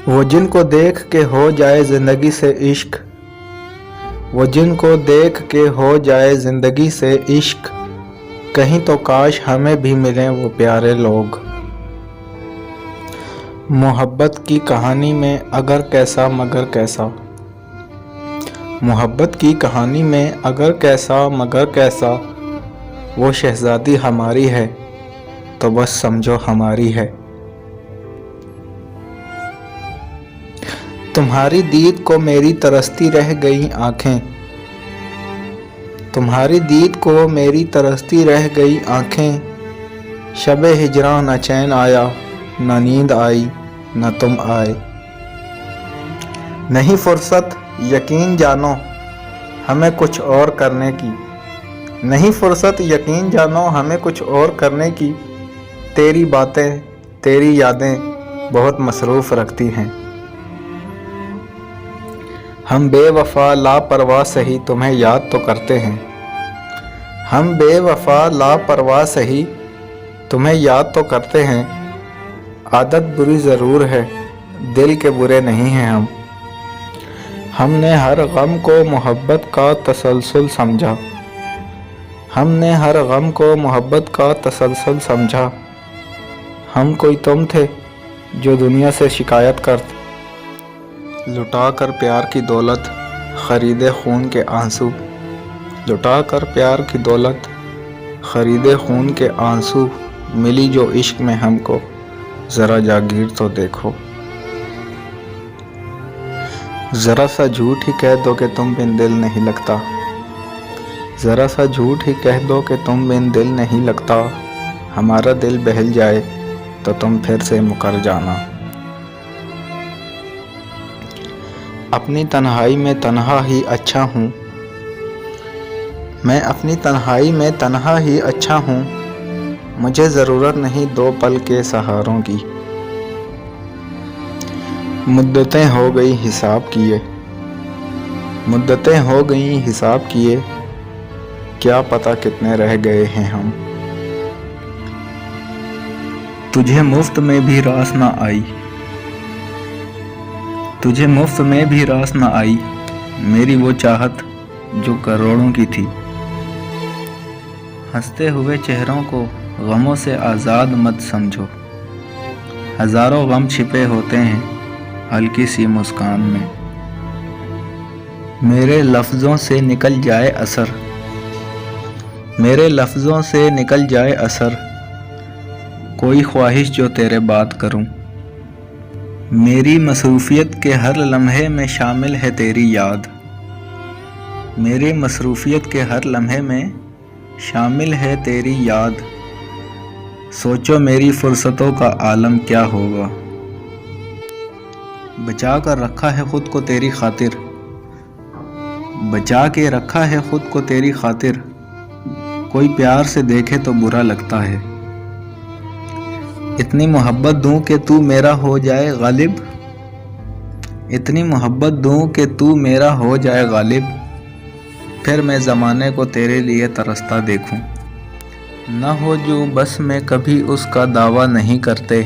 वो जिनको देख के हो जाए ज़िंदगी से इश्क, वो जिनको देख के हो जाए ज़िंदगी से इश्क, कहीं तो काश हमें भी मिलें वो प्यारे लोग। मोहब्बत की कहानी में अगर कैसा मगर कैसा, मोहब्बत की कहानी में अगर कैसा मगर कैसा, वो शहज़ादी हमारी है तो बस समझो हमारी है। तुम्हारी दीद को मेरी तरसती रह गई आँखें, तुम्हारी दीद को मेरी तरसती रह गई आँखें। शबे हिजरां न चैन आया, न नींद आई, न तुम आए। नहीं फुर्सत यकीन जानो हमें कुछ और करने की, नहीं फुर्सत यकीन जानो हमें कुछ और करने की। तेरी बातें तेरी यादें बहुत मसरूफ़ रखती हैं। हम बेवफा लापरवाह सही तुम्हें याद तो करते हैं, हम बेवफा लापरवाह सही तुम्हें याद तो करते हैं। आदत बुरी ज़रूर है, दिल के बुरे नहीं हैं हम। हमने हर गम को मोहब्बत का तसलसल समझा, हमने हर गम को मोहब्बत का तसलसल समझा। हम कोई तुम थे जो दुनिया से शिकायत करते, लुटा कर प्यार की दौलत ख़रीदे खून के आंसू, लुटा कर प्यार की दौलत ख़रीदे खून के आंसू। मिली जो इश्क में हमको ज़रा जागीर तो देखो। ज़रा सा झूठ ही कह दो कि तुम बिन दिल नहीं लगता, ज़रा सा झूठ ही कह दो कि तुम बिन दिल नहीं लगता। हमारा दिल बहल जाए तो तुम फिर से मुकर जाना। अपनी तन्हाई में तन्हा ही अच्छा हूँ, मैं अपनी तन्हाई में तन्हा ही अच्छा हूँ। मुझे ज़रूरत नहीं दो पल के सहारों की। मुद्दतें हो गई हिसाब किए, मुद्दतें हो गई हिसाब किए, क्या पता कितने रह गए हैं हम। तुझे मुफ्त में भी रास ना आई, तुझे मुफ्त में भी रास न आई, मेरी वो चाहत जो करोड़ों की थी। हंसते हुए चेहरों को गमों से आज़ाद मत समझो, हज़ारों गम छिपे होते हैं हल्की सी मुस्कान में। मेरे लफ्ज़ों से निकल जाए असर, मेरे लफ्ज़ों से निकल जाए असर, कोई ख्वाहिश जो तेरे बात करूं। मेरी मसरूफ़ियत के हर लम्हे में शामिल है तेरी याद, मेरी मसरूफ़ियत के हर लम्हे में शामिल है तेरी याद। सोचो मेरी फ़ुर्सतों का आलम क्या होगा। बचा कर रखा है ख़ुद को तेरी खातिर, बचा के रखा है ख़ुद को तेरी खातिर। कोई प्यार से देखे तो बुरा लगता है। इतनी मोहब्बत दूं कि तू मेरा हो जाए गालिब, इतनी मोहब्बत दूं कि तू मेरा हो जाए गालिब। फिर मैं ज़माने को तेरे लिए तरसता देखूं। न हो जो बस में कभी उसका दावा नहीं करते,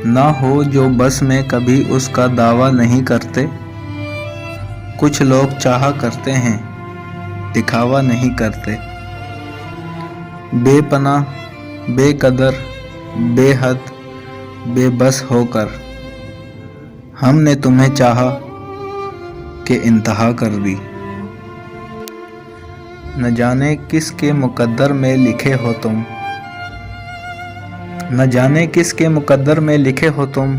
न हो जो बस में कभी उसका दावा नहीं करते। कुछ लोग चाहा करते हैं दिखावा नहीं करते। बेपनाह बेकदर बेहद बेबस होकर हमने तुम्हें चाहा कि इंतहा कर दी। न जाने किसके मुकद्दर में लिखे हो तुम, न जाने किसके मुकद्दर में लिखे हो तुम।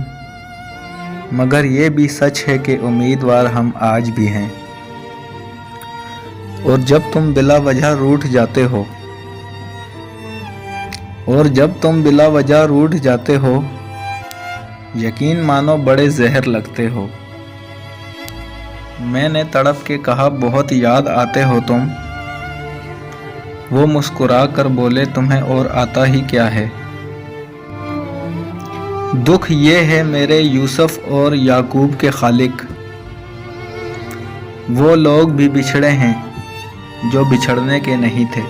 मगर ये भी सच है कि उम्मीदवार हम आज भी हैं। और जब तुम बिला वजह रूठ जाते हो, और जब तुम बिला वजह रूठ जाते हो, यकीन मानो बड़े जहर लगते हो। मैंने तड़प के कहा बहुत याद आते हो तुम, वो मुस्कुरा कर बोले तुम्हें और आता ही क्या है। दुख ये है मेरे यूसुफ और याकूब के खालिक, वो लोग भी बिछड़े हैं जो बिछड़ने के नहीं थे।